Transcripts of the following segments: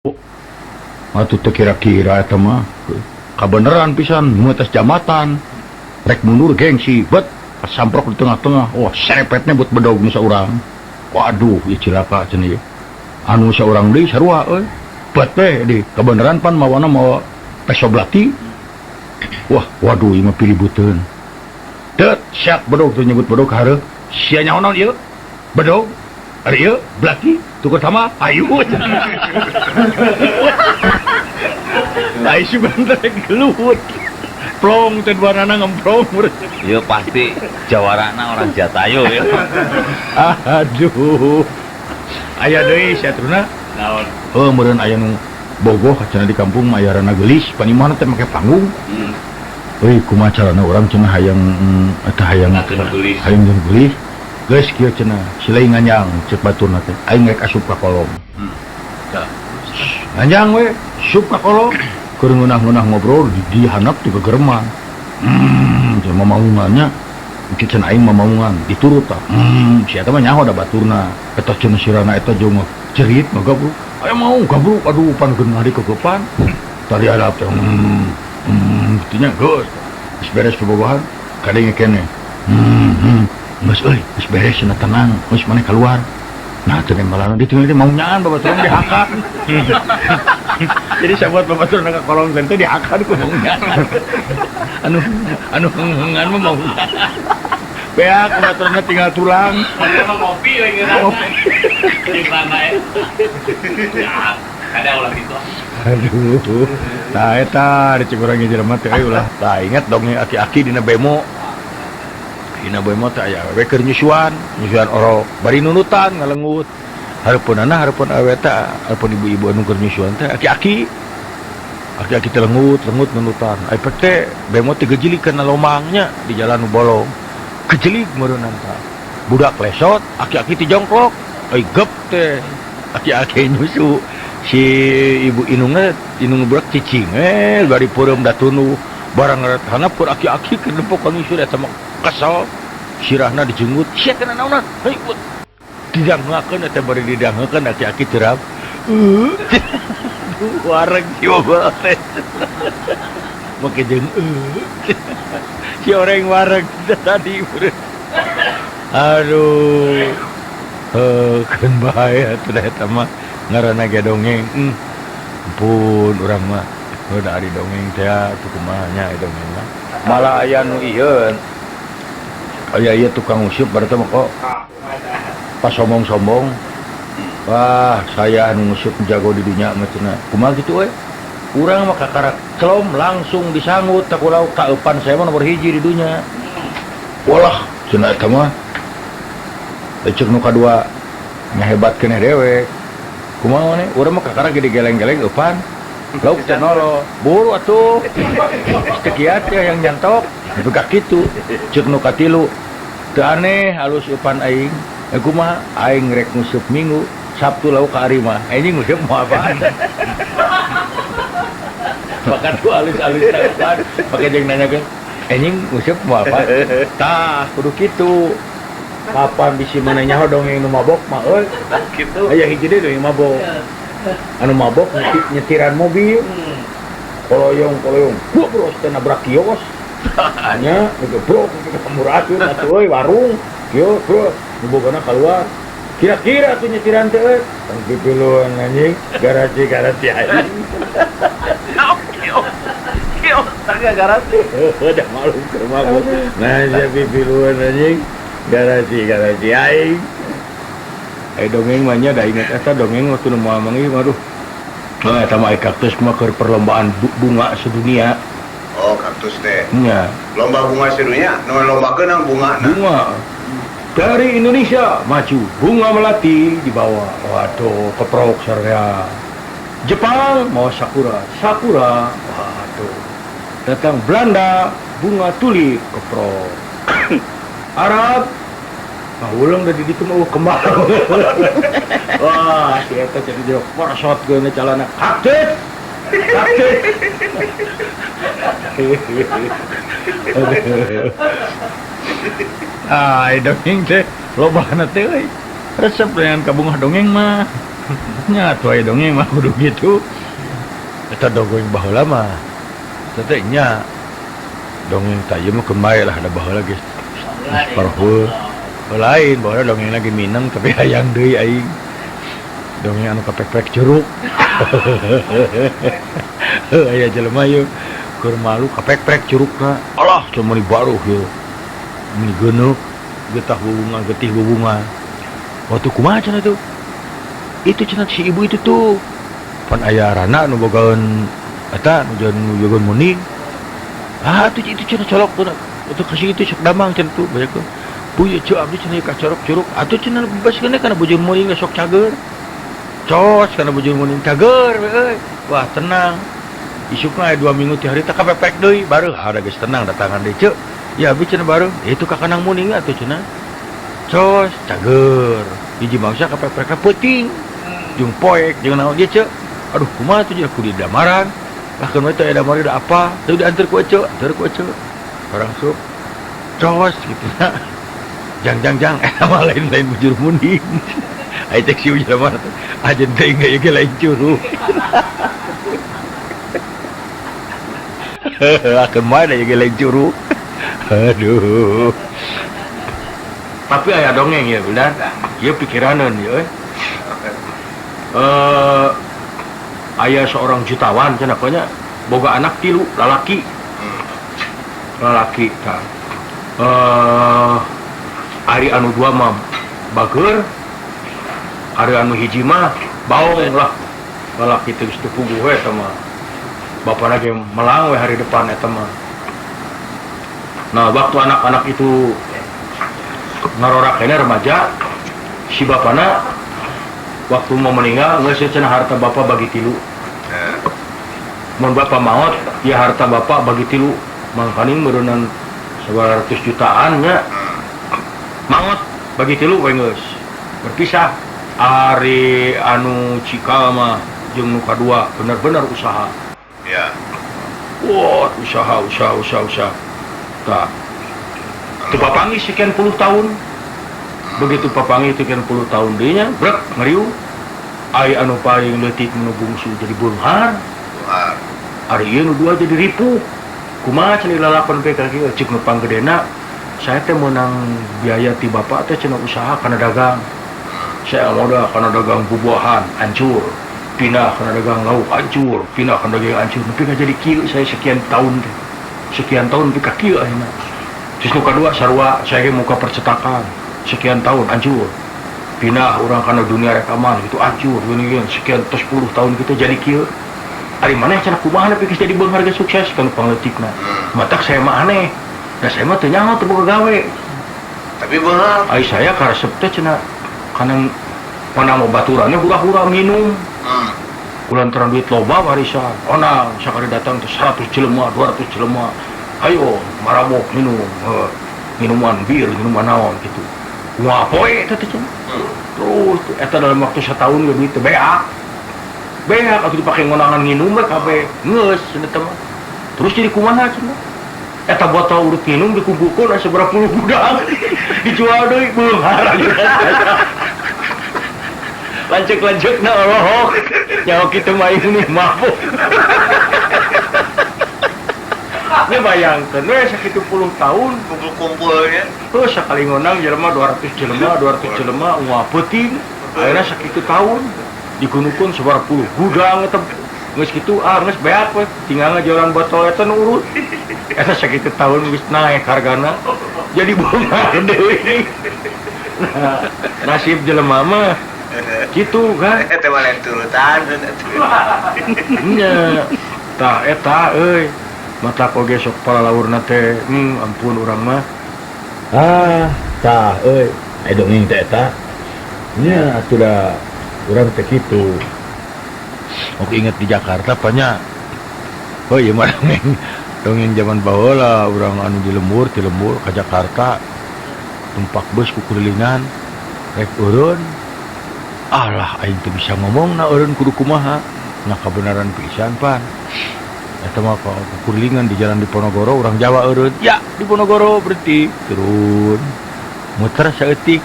Atuh teu kira-kira eta mah kabeneran pisan nu tes jamatan rek mundur gengsi bet samprok di tengah-tengah. Wah serepetnya buat bedog nu saurang. Waduh ieu cilaka cenah ieu anu saurang deui sarua euy bet teh di kabeneran pan mawana mawa peso belati. Wah waduh ieu mah piributeun teu siap bedog teh nyebut bedog hareup sia nyahonon ieu bedog ari ieu belati tuker sama ayu. Lai si bener gelut. Plong teh duanana ngemprong. Iya pasti jawarana orang Jatayu ya. Aduh. Aya deui satruna. Naon? Heuh meureun aya nu bogoh cenah di kampung mah aya rana geulis, panimana teh make panggung. Euy kumaha carana urang cenah hayang eta hayang hayang geulis. Geus kieu cenah silai nganyang ceuk baturna teh. Aing rek asup ka kolom. Nganyang we, sup ka kolom. Keur ngeunah-ngeunah ngobrol di handap di kegerman. Cenah mamaungannya engke cenah aing mamaungan diturut tah. Si eta mah nyaho da baturna. Eta cenah sirana eta jeung cerit mah gabruk. Aya mau gabruk aduh pan geun ngadi kegepan. Tadi hadap teh kitu nya geus. Geus beres bobogohan kadenge keneh. Geus euy, geus beres cenah tenang. Geus maneh keluar. Nah, teu nembalan ditinggal teh mau nyaan babaturan dihakan. Jadi sahabat babaturan ka kolong teh dihakan ku mau nyaan. Anu hengan mah mau. Beak babaturan tinggal tulang. Emang ngopi we ngeunah. Di mana ya? Kada ulah gitu. Aduh. Tah eta di Cigurang jelema teh ulah. Tah ingat dong aki-aki dina bemo. Dina bemo teh aya awewe keur nyusuan orok bari nunutan ngalengut. Hareupeunana hareupeun awewe teh hareupeun ibu-ibu anu keur nyusuan teh aki-aki teh lengut nunutan. Ai pek teh bemo teh gejilikeun lomangnya di jalan nu bolong. Kejelik meureunna tah. Budak lesot, aki-aki teh jongklok. Ai gep teh aki-aki nyusu. Si ibu inungna inung budak cicing bari peureum da tunu barang handap peur aki-aki keur nempok ka nyusu eta mah kesel sirahna dijenggut sia kana naonan hei didangeukeun eta bari didangeukeun aki-aki terap wareg coba teh make jeung si orang wareg tadi aduh keun bahaya teh eta mah ngaranna ge dongeng ampun urang mah udah ari dongeng teh atuh kumaha nya dongeng mah malah aya nu ieu aya ieu tukang usyup berarti mah kok pas sombong-sombong wah saya anu ngusyup jago di dunya mah cenah kumaha kitu we urang mah kakarak celom langsung disangut tak ulah kaeupan saya mah nomor hiji di dunya walah cenah eta mah ceuk nu kadua nyahebat keneh dewek kumaha maneh urang mah kakarak gede geleng-geleng eupan lauk teh noro buru atuh teu kieu teh yang nyantok itu kak gitu ceuk nu katilu teu aneh halus eupan aing kumaha aing rek ngusup minggu Sabtu lauk ka ari mah anjing ngusup moal apaan bakat ku alus-alus eupan make jeung nanyakeun anjing ngusup moal apa tah kudu kitu kapan bisi mana nyaho dongeng nu mabok mah euy Gitu. aya hiji deui dongeng mabok anu mabok nyetiran mobil koloyong bros teh nabrak kios nya ngegebrok kemurakeun atuh euy warung kieu bro bogana keluar kira-kira tuh nyetiran teh euy tong pipiluan anjing garasi anjing Kio, tangga garasi. udah malu ke mabuk nah sia pipiluan anjing garasi aing dongeng mah nya da inget eta dongeng waktu nu moal manggih waduh eta mah kaktus mah keur perlombaan bunga sedunia. Oh, kaktus teh. Nya. Lomba bunga sedunia, nu lombakeun nang bungana. Bunga. Dari Indonesia maju bunga melati di bawah. Waduh, keprok sarea. Jepang mau sakura. Waduh. Datang Belanda bunga tulip keprok. Arab ulang dari ditu mah kembang. Wah, si eta jadi jeruk porosot geuna calana kaktus. Dongeng teh lobana teh euy. Resep dengan kabungah dongeng mah nya atuh aya dongeng mah kudu gitu. Eta dongeng baheula mah teh nya dongeng teh ieu mah kembali lah ada baheula geus parhul lain baheula dongeng lagi mineng tapi hayang deui aing dongeng anu kapek-pek curug aya jelema ieu keur malu kapek-pek curugna alah cuma di baru ieu meni geuneuh getih bubungan waktu kumaha cenah tuh itu cenah si ibu itu tuh pan aya rana nu bogaeun eta nu jogeun muning itu cenah colok tuh itu kasih itu sok damang cenah tuh banyak tuh puye cu abdi cenah ka corok curug atuh cenah bebas kene kana bujur muning sok cager cos kana bujur muning cager euy wah tenang isukna aya 2 minggu ti hari teh kapepek deui baru ada geus tenang datangan deui ceuk ya abdi cenah baru itu ka kanang muning atuh cenah cos cager hiji mangsa kapepekna peuting jeung poek jeung naon dia ceuk aduh kumaha tuh aku di damaran lah kan teh ada mari da apa teu diantar ku ceuk orang sup cos gitu na jang mah lain bujur muning ai teh si ujur mah ajen teh geus ge lain curug akan mana ge lain curug aduh tapi aya dongeng ya benar ieu pikiraneun ieu aya seorang jutawan cenah nya boga anak 3 lalaki tah ari anu 2 mah bageur ari anu hiji mah baong lah lalaki teh geus teu puguh we eta mah bapana ge melang we hari depan eta mah nah waktu anak-anak itu ngarorakena remaja si bapana waktu mau meninggal geus cenah harta bapak bagi 3 mun bapak maot ya harta bapak bagi 3 mangkaning meureunnan 900 jutaan nya maot bagi 3 we geus berpisah ari anu cikal mah jeung nu kadua bener-bener usaha Ya. wah usaha tah teu papangi sekian puluh tahun begitu papangi sekian puluh tahun deui nya brek ngeriung ai anu paling leutik nu bungsu jadi beunghar Tuhan. ari ieu nu dua jadi ripuh kumaha cenah lalakon teh ka kieu ceuk nu panggedena saya teh meunang biaya ti bapak teh cenah usaha kana dagang saya modal kana dagang bubuahan hancur pindah kana dagang lauk hancur pindah kana dagang hancur nepi ka jadi kieu saya sekian tahun nepi ka kieu ayeuna terus nu kadua sarua saya ge muka percetakan sekian tahun hancur pindah urang kana dunia rekaman itu hancur geuning sekian 10 tahun kita jadi kieu ari maneh cenah kumaha nepi geus jadi beunghar geus sukses kana pangleutikna matak saya mah aneh da saya mah teu nyaho teu boga gawe Tapi benar. ai saya karesep teh cenah kana panang baturannya hura-hura minum kulantaran duit loba warisan onang sakali datang teh 100 jelema 200 jelema ayo marabok minum minuman bir minuman naon gitu wah poe teh cenah terus eta dalam waktu setahun ge duit teh beak atuh dipake ngonangan nginum we kabeh geus cenah teh terus jadi kumaha cenah eta botol urut minum dikumpulkeun asa berapa puluh budak dijual deui beunghar lancek na Allah nyawa kita mah ini mabuk ini bayangkan we sakitu puluh tahun Kumpul-kumpulnya. terus sakali ngonang jelema 200 jelema wah peuting ayeuna sakitu tahun digunukeun 10 gudang eta geus kitu geus beak we tinggal ngajualan botol eta nu urut eta sakitu tahun geus naek hargana jadi bunga deui nah nasib jelema mah gitu kan Eta mah lain turutan. nya tah eta euy mata koge sok palalaurna teh ampun urang mah tah euy aya dongeng teh eta nya atuh da urang teh kitu oke inget di Jakarta panya oh ieu mah dongeng zaman baheula urang anu di lembur ka Jakarta tumpak bus ku kurilingan rek eureun alah aing teu bisa ngomongna eureun kudu kumaha nah kabenaran pisan pan eta mah kurilingan di jalan Diponegoro urang Jawa eureun ya Diponegoro berarti turun muter seetik.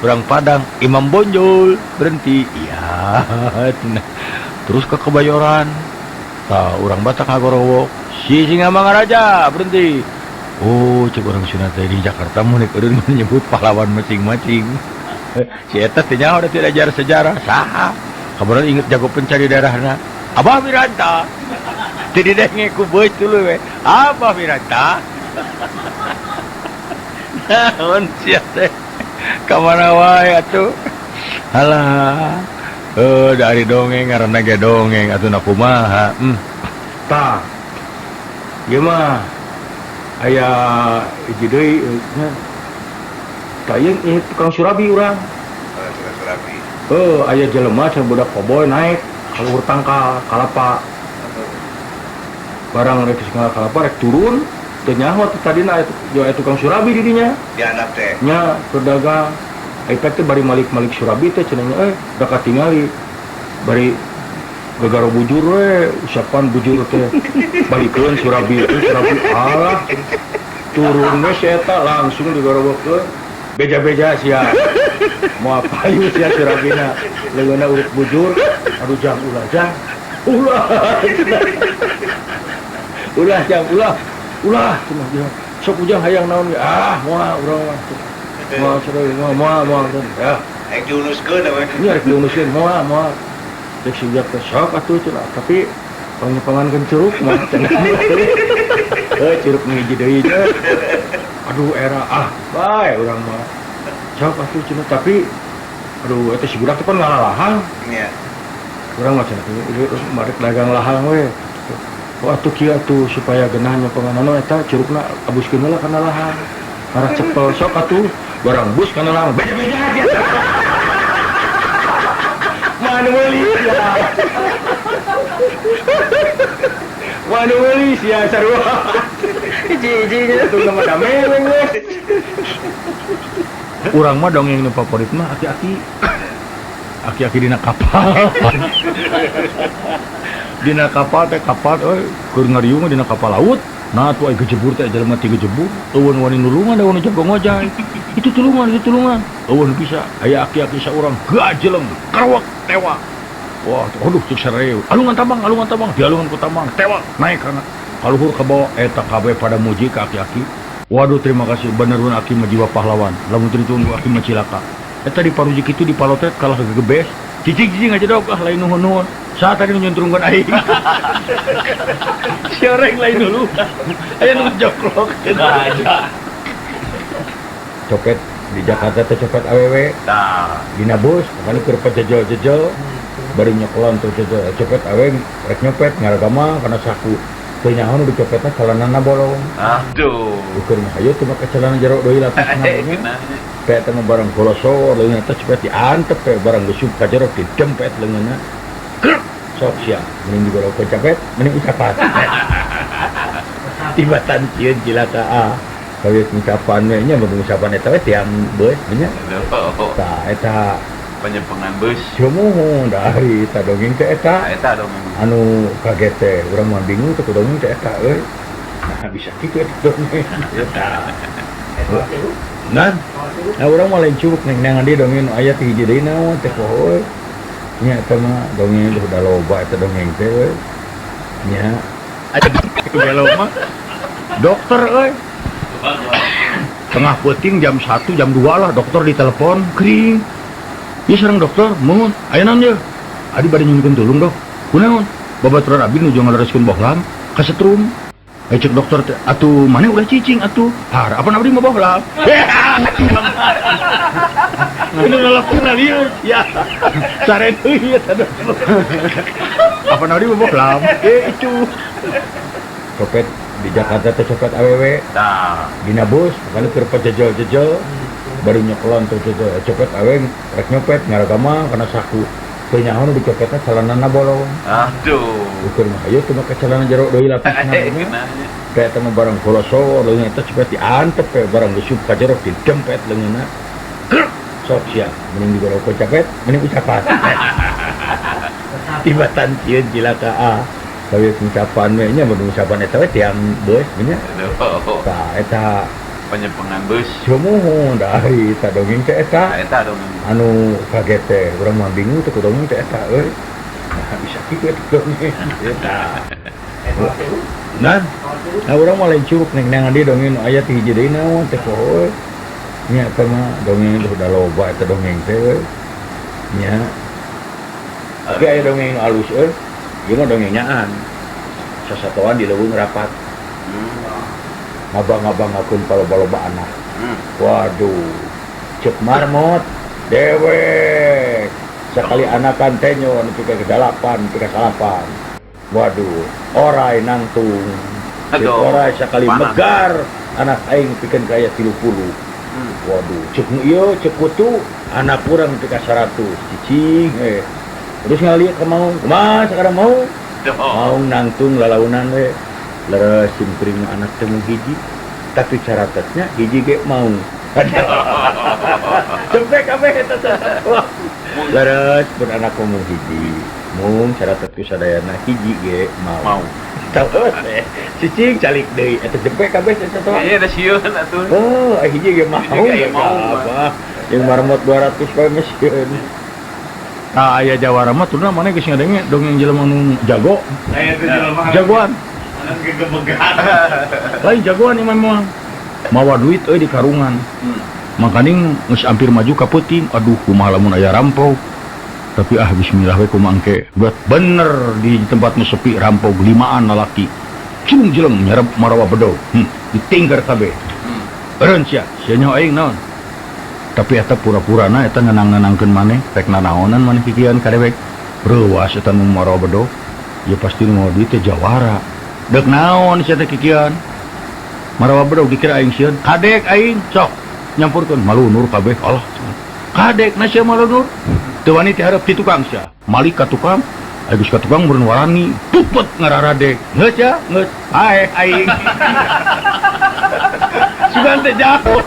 Orang Padang, Imam Bonjol berhenti. Iya, cenah. Terus ke Kebayoran. Tah, orang Batak ngagorowok. Si Singamangaraja berhenti. Oh, cek orang Sunda teh di Jakarta mun eureun menyebut pahlawan masing-masing. Si eta teh nyaho da tidak ajar sejarah. Saha? Kabaran inget jago pencari daerahna. Abah Wiranta. Teu didenge ku beus tuluy we. Abah Wiranta. Naon sia teh? Ka mana wae atuh? Halah. Dari dongeng ngaranna ge dongeng atuh kumaha. Tah. Ieu mah aya hiji deui nya. Kayen tukang surabi urang. Tukang surabi. Aya jelema can budak koboy naik kaluhur tangkal kalapa. Barang rek geus kalapa rek turun, teu nyaho teh tadina aya tukang surabi di dinya. Dihandap teh. Nya pedagang. Teh bari malik surabi teh cenah da katingali. Bari gegara bujur we, usapan bujur teh. Balikeun surabi alah. Turun we si eta langsung digorobokkeun. Beja-beja sia. Moal payu sia surabina. Leungeunna urut bujur, aduh jang ulah jang. Ulah jang ulah cenah dia. Sok ujang hayang naon ge. Moal urang mah. Moal sareng moal ya. Yang diunuskeun apa? Nya rek diunuskeun moal. Dek siap teh sok atuh cenah, tapi pangan curug mah cenah. Curug ngiji deui teh. Aduh era bae urang mah. Sok atuh cenah, tapi aduh eta si budak teh kan ngalalahang. Iya. Urang mah cenah marek dagang lahang we. Atuh kieu atuh supaya geunahnya panganan eta curugna abuskeun heula kana lahang. Marek cepel sok atuh barang bus kana lahang. Beja-beja dia. Mana meuli ya. Mana meuli sia sarua. Hiji-hijinya tuh nama dameng we. Urang mah dongeng nu favorit mah aki-aki. Aki-aki dina kapal. Dina kapal teh keur ngariung dina kapal laut. Nah tuh aya gejebur teh jelema ti gejebur. Eueun wani nulungan da wani jago ngojay. Itu tulungan. Eueun bisa aya aki-aki saurang gajeleng karawak tewa. Wah, aduh cek sareu. Alungan tambang, dialungan ku tambang, tewa naik kana. Kaluhur ka bawah eta kabeh pada muji ka aki-aki. Waduh terima kasih beneran aki mah jiwa pahlawan. Lamun teu ditunggu aki mah cilaka. Eta di paruji kitu di palotet kalah gegebes. Cicing aja dok lain nuhun. Saat tadi nyuntrungkeun aing. Si orang lain dulu. Aya nu joklok. Copet di Jakarta teh copet awewe. Tah. Dina bus, makanya keur pejejel-jejel. Bari nyokolan tuh copet awewe rek nyopet ngaragama kana saku. Teu nyaho nu dicopetna celanana bolong. Aduh. Ukur mah hayu teu make celana jero deui lapisna. Pet mah barang kolosor leungeunna teh cepet diantep pe barang geus ka jero didempet leungeunna. Sok sia, mending digorok cepet, mending ucapan. Tibatan cieun cilaka Kawit ucapan we nya mun ucapan eta we tiang beus nya. Tah eta Penyempengan bus. Cumuh dari eta dongeng teh eta. Eta dongeng. Anu kaget teh urang mah bingung teh dongeng teh eta euy. Nah bisa kitu eta dongeng. Eta. Nah urang mah lain curug neng nangan dia dongeng aya ti hiji deui naon teh poho. Nya eta mah dongeng udah loba eta dongeng teh euy. Nya aya gelo mah dokter euy. Tengah peuting jam 1 jam 2 lah dokter ditelepon kering. Iya sareng dokter, mohon, aya naon ye? Adi bade nyunikeun tulung dok. Kunaon? Babaturan abdi nuju ngalereskeun bohlam ka setrum. Cek dokter teh, atuh maneh ulah cicing atuh. Har, apa abdi mah bohlam? Ini nelpon lieu. Ya. Sare deui eta dokter. Apa abdi mah bohlam? Itu. Copet di Jakarta teh copet awewe. Tah. Dina bus, makanya keur pejejel-jejel. Baru nyokolan tuh copet aweng rek nyopet ngaragama kana saku teu nyaho nu dicopetna celanana bolong. Aduh. Ukur mah hayu teu make celana jero deui lapisna. Teh eta mah barang kolosor leungeunna teh cepet diantep we barang geus ka jero didempet leungeunna. Sok sia mending digorok cepet mending ucapan. Tibatan cieun cilaka Kawit ucapan we nya mun ucapan eta we tiang beus nya. Tah eta Penyepengan bus. Semuh dari eta dongeng teh eta. Eta dong. Anu kaget teh urang mah bingung teh ku dongeng teh eta euy. Nah, bisa kieu dongeng eta. Nah, urang mah lain curug neng di dongeng aya ti hiji deui naon teh poe. Nya eta mah dongeng udah loba eta dongeng teh euy. Nya. Oke aya dongeng alus euy. Ieu mah dongeng nyaan. Sasatoan di leuweung rapat. Ngabang-ngabangakeun paloba-loba anak. Waduh, cek marmot, dewek. Sekali anakan teh nyon pika kedalapan, pika salapan. Waduh, orai nangtung. Cek Aduh, orai sekali panas. megar anak aing pikeun kaya 30. Waduh, cek nu ieu cek kutu anak urang pika 100. Cicing Terus ngalieu ka mau, kumaha sakarang mau? Mau nangtung lalaunan we. Leres simpring anak temu hiji tapi caratatnya hiji ge mau sampai kabeh eta leres beranak ngomong hiji mung caratat ku sadayana hiji ge mau terus cicing calik deui eta jempe kabeh eta tuh Kayaknya ada sieun atuh. oh hiji ge mau Hiji ge mau, apa yang marmot 200 poe mesieun. Nah, aya Jawara mah turna mana geus ngadenge dongeng jelema nu jago. Saya tuh jelema Jagoan. anak gegemegan. Lain jagoan iman mah. Mawa duit euy di karungan. Makaning geus hampir maju ka peuting. Aduh, kumaha lamun aya rampau. Tapi bismillah we kumaha engke. Buat bener di tempat nu sepi rampau limaan lalaki. Cung jeleng nyarep marawa bedog. Ditinggar kabeh. Eureun sia nya aing naon. Tapi eta pura-purana eta ngenang-ngenangkeun maneh, rek nanaonan maneh kikieuan ka dewek. Reuwas eta nu marawa bedog. Ya pasti nu mau duit teh Jawara. Dek naon sia teh kikieuan. Marawa bedog dikira aing sieun. Kadek aing sok nyampurkeun malunur kabeh. Allah. Kadek na sia malunur. Teu wani teh hareup ti tukang sia. Malik ka tukang. Agus ka tukang meureun warani. Pupet ngararadek. Geus ya, geus. Hae aing. Sugan teh jauh.